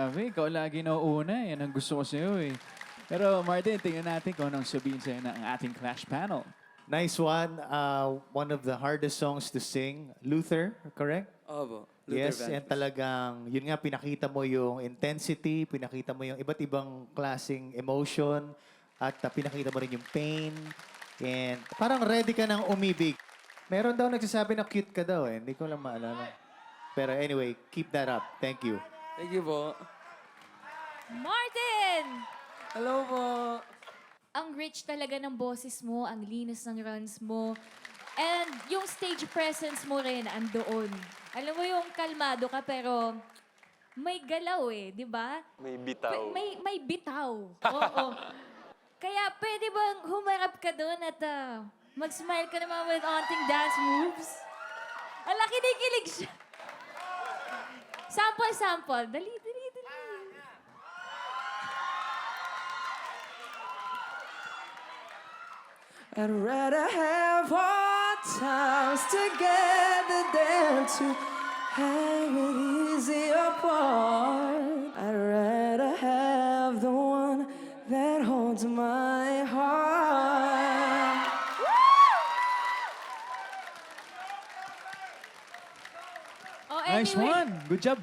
Grabe, ikaw lagi nauuna. Yan ang gusto ko sa'yo eh. Pero Martin, tingnan natin kung anong sabihin sa'yo ng ating Clash panel. Nice one. One of the hardest songs to sing. Luther, correct? Opo. Yes, and talagang, yun nga, pinakita mo yung intensity, pinakita mo yung iba't ibang klaseng emotion, at pinakita mo rin yung pain. And parang ready ka nang umibig. Meron daw nagsasabi na cute ka daw eh. Hindi ko lang maalala. Pero anyway, keep that up. Thank you. Thank you po. Martin! Hello po. Ang rich talaga ng boses mo, ang linis ng runs mo. And yung stage presence mo rin andoon. Alam mo yung kalmado ka pero may galaw eh, di ba? May bitaw. May bitaw. Oo. Kaya pwede bang humarap ka doon at mag-smile ka naman with onting dance moves? Ala, kinikilig siya. Sample. Dali. I'd rather have hard times together than to have it easy apart. I'd rather have the one that holds my heart. Oh, Nice anyway, one. Good job.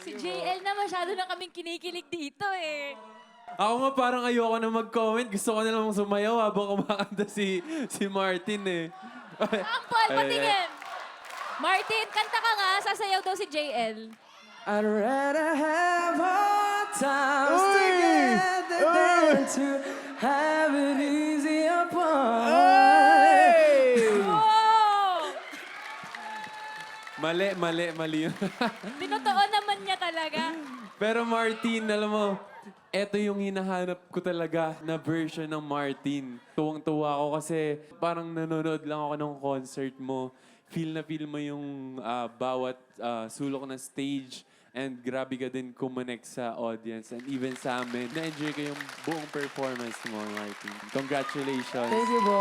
si JL na masyado na kaming kinikilig dito eh. Ako nga parang ayoko na mag-comment. Gusto ko na lang sumayaw habang kumakanta si Martin eh. Sample, patingin. Martin, kanta ka nga. Sasayaw daw si JL. I'd rather have hard times together than to have it easy apart. Oh! Mali yun. Tinotoo naman niya talaga. Pero Martin, alam mo, eto yung hinahanap ko talaga na version ng Martin. Tuwang-tuwa ako kasi parang nanonood lang ako ng concert mo. Feel mo yung bawat sulok ng stage. And grabe ka din kumonect sa audience. And even sa amin, na-enjoy ko yung buong performance mo, Martin. Congratulations. Thank you po.